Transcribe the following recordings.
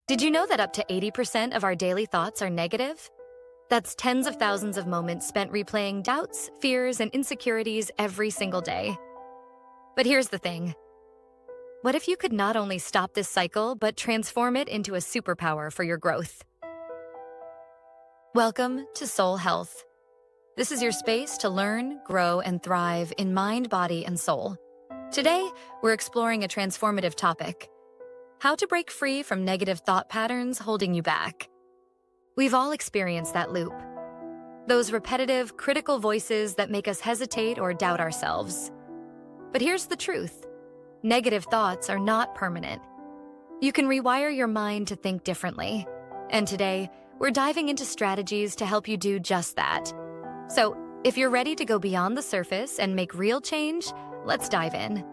Did you know that up to 80% of our daily thoughts are negative? That's tens of thousands of moments spent replaying doubts, fears, and insecurities every single day. But here's the thing. What if you could not only stop this cycle, but transform it into a superpower for your growth? Welcome to Soul Health. This is your space to learn, grow, and thrive in mind, body, and soul. Today, we're exploring a transformative topic: how to break free from negative thought patterns holding you back. We've all experienced that loop. Those repetitive, critical voices that make us hesitate or doubt ourselves. But here's the truth. Negative thoughts are not permanent. You can rewire your mind to think differently. And today, we're diving into strategies to help you do just that. So, if you're ready to go beyond the surface and make real change, let's dive in.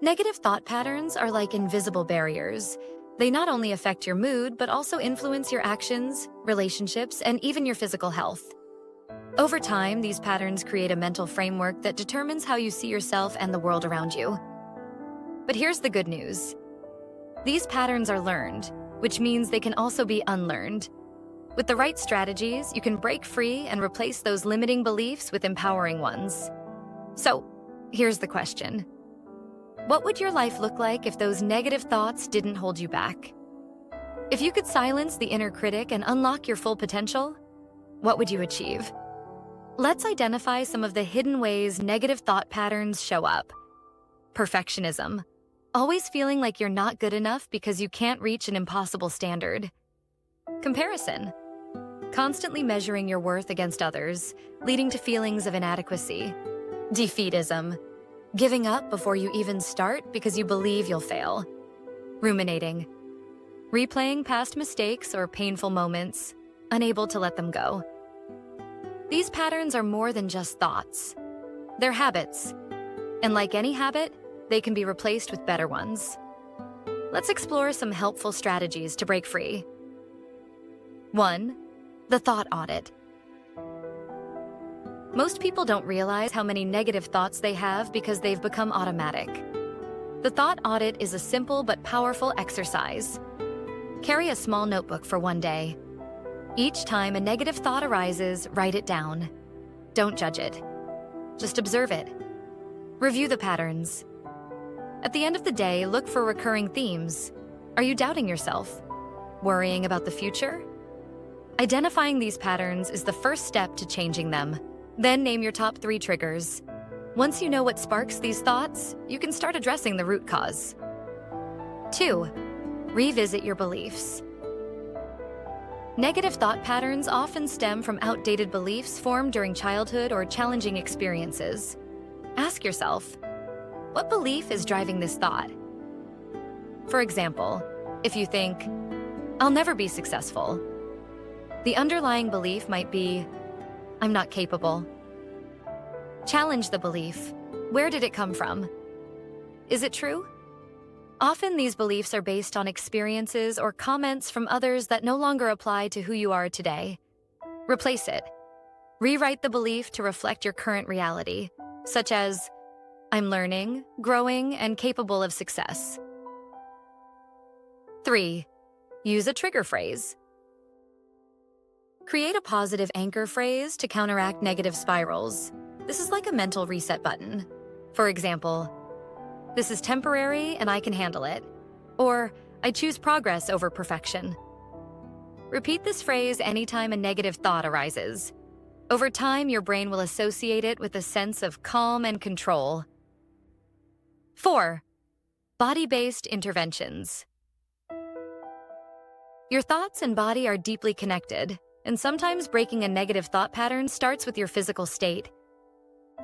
Negative thought patterns are like invisible barriers. They not only affect your mood, but also influence your actions, relationships, and even your physical health. Over time, these patterns create a mental framework that determines how you see yourself and the world around you. But here's the good news. These patterns are learned, which means they can also be unlearned. With the right strategies, you can break free and replace those limiting beliefs with empowering ones. So, here's the question. What would your life look like if those negative thoughts didn't hold you back? If you could silence the inner critic and unlock your full potential, what would you achieve? Let's identify some of the hidden ways negative thought patterns show up. Perfectionism. Always feeling like you're not good enough because you can't reach an impossible standard. Comparison. Constantly measuring your worth against others, leading to feelings of inadequacy. Defeatism. Giving up before you even start because you believe you'll fail. Ruminating. Replaying past mistakes or painful moments, unable to let them go. These patterns are more than just thoughts. They're habits. And like any habit, they can be replaced with better ones. Let's explore some helpful strategies to break free. 1. The thought audit. Most people don't realize how many negative thoughts they have because they've become automatic. The thought audit is a simple but powerful exercise. Carry a small notebook for one day. Each time a negative thought arises, write it down. Don't judge it. Just observe it. Review the patterns. At the end of the day, look for recurring themes. Are you doubting yourself? Worrying about the future? Identifying these patterns is the first step to changing them. Then name your top 3 triggers. Once you know what sparks these thoughts, you can start addressing the root cause. 2. Revisit your beliefs. Negative thought patterns often stem from outdated beliefs formed during childhood or challenging experiences. Ask yourself, what belief is driving this thought? For example, if you think, I'll never be successful, the underlying belief might be, I'm not capable. Challenge the belief. Where did it come from? Is it true? Often these beliefs are based on experiences or comments from others that no longer apply to who you are today. Replace it. Rewrite the belief to reflect your current reality, such as, I'm learning, growing, and capable of success. 3. Use a trigger phrase. Create a positive anchor phrase to counteract negative spirals. This is like a mental reset button. For example, this is temporary and I can handle it. Or, I choose progress over perfection. Repeat this phrase anytime a negative thought arises. Over time, your brain will associate it with a sense of calm and control. 4. Body-based interventions. Your thoughts and body are deeply connected, and sometimes breaking a negative thought pattern starts with your physical state.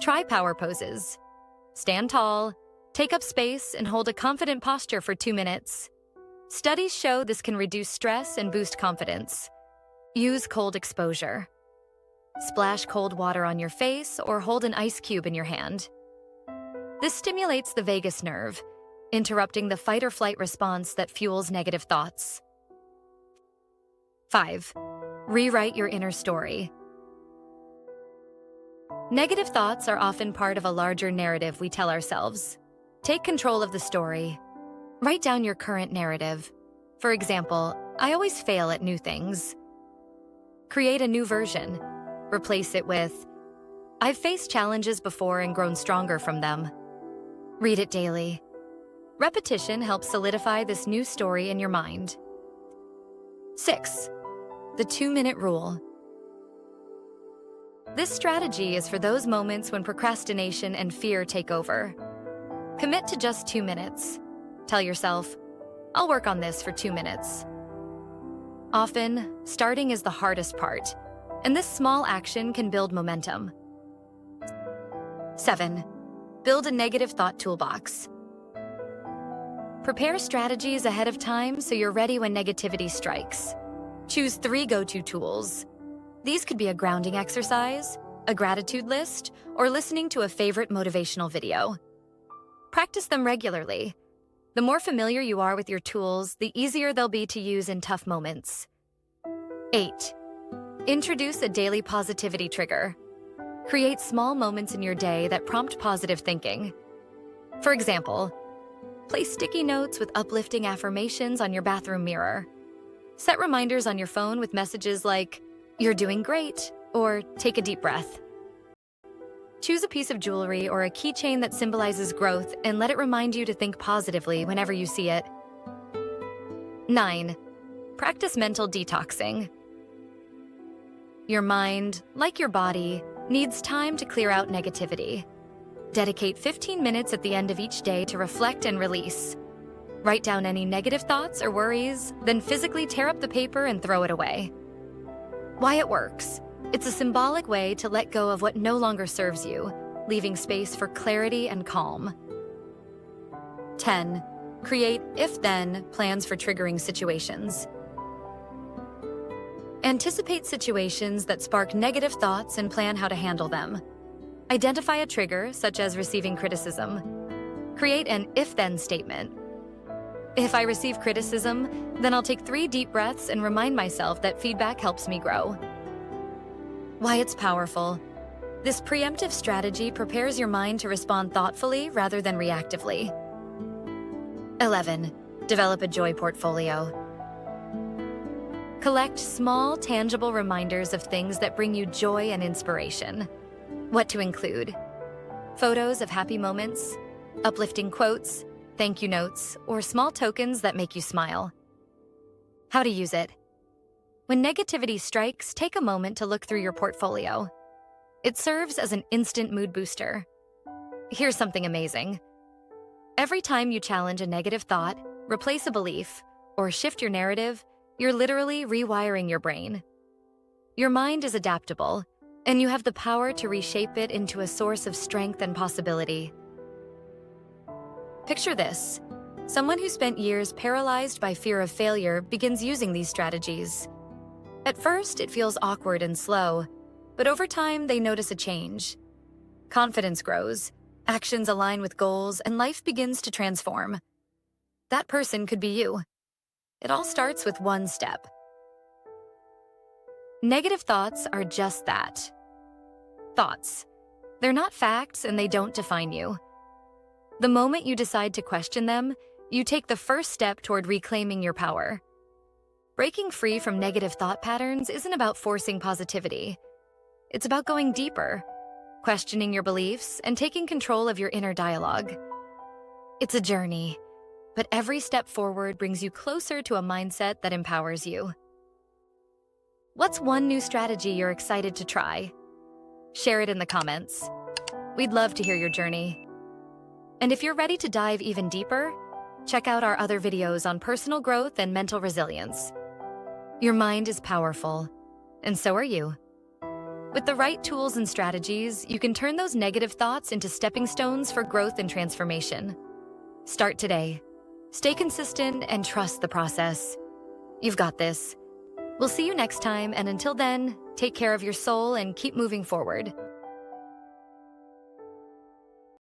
Try power poses. Stand tall, take up space, and hold a confident posture for 2 minutes. Studies show this can reduce stress and boost confidence. Use cold exposure. Splash cold water on your face or hold an ice cube in your hand. This stimulates the vagus nerve, interrupting the fight or flight response that fuels negative thoughts. 5. Rewrite your inner story. Negative thoughts are often part of a larger narrative we tell ourselves. Take control of the story. Write down your current narrative. For example, I always fail at new things. Create a new version. Replace it with, I've faced challenges before and grown stronger from them. Read it daily. Repetition helps solidify this new story in your mind. 6. The 2-minute rule. This strategy is for those moments when procrastination and fear take over. Commit to just 2 minutes. Tell yourself, I'll work on this for 2 minutes. Often, starting is the hardest part, and this small action can build momentum. 7. Build a negative thought toolbox. Prepare strategies ahead of time so you're ready when negativity strikes. Choose 3 go-to tools. These could be a grounding exercise, a gratitude list, or listening to a favorite motivational video. Practice them regularly. The more familiar you are with your tools, the easier they'll be to use in tough moments. 8. Introduce a daily positivity trigger. Create small moments in your day that prompt positive thinking. For example, place sticky notes with uplifting affirmations on your bathroom mirror. Set reminders on your phone with messages like, "You're doing great," or "Take a deep breath." Choose a piece of jewelry or a keychain that symbolizes growth and let it remind you to think positively whenever you see it. 9. Practice mental detoxing. Your mind, like your body, needs time to clear out negativity. Dedicate 15 minutes at the end of each day to reflect and release. Write down any negative thoughts or worries, then physically tear up the paper and throw it away. Why it works. It's a symbolic way to let go of what no longer serves you, leaving space for clarity and calm. 10. Create if-then plans for triggering situations. Anticipate situations that spark negative thoughts and plan how to handle them. Identify a trigger, such as receiving criticism. Create an if-then statement. If I receive criticism, then I'll take 3 deep breaths and remind myself that feedback helps me grow. Why it's powerful. This preemptive strategy prepares your mind to respond thoughtfully rather than reactively. 11. Develop a joy portfolio. Collect small, tangible reminders of things that bring you joy and inspiration. What to include? Photos of happy moments, uplifting quotes, thank you notes, or small tokens that make you smile. How to use it. When negativity strikes, take a moment to look through your portfolio. It serves as an instant mood booster. Here's something amazing. Every time you challenge a negative thought, replace a belief, or shift your narrative, you're literally rewiring your brain. Your mind is adaptable, and you have the power to reshape it into a source of strength and possibility. Picture this. Someone who spent years paralyzed by fear of failure begins using these strategies. At first, it feels awkward and slow, but over time, they notice a change. Confidence grows, actions align with goals, and life begins to transform. That person could be you. It all starts with one step. Negative thoughts are just that. Thoughts. They're not facts and they don't define you. The moment you decide to question them, you take the first step toward reclaiming your power. Breaking free from negative thought patterns isn't about forcing positivity. It's about going deeper, questioning your beliefs, and taking control of your inner dialogue. It's a journey, but every step forward brings you closer to a mindset that empowers you. What's one new strategy you're excited to try? Share it in the comments. We'd love to hear your journey. And if you're ready to dive even deeper, check out our other videos on personal growth and mental resilience. Your mind is powerful, and so are you. With the right tools and strategies, you can turn those negative thoughts into stepping stones for growth and transformation. Start today. Stay consistent and trust the process. You've got this. We'll see you next time, and until then, take care of your soul and keep moving forward.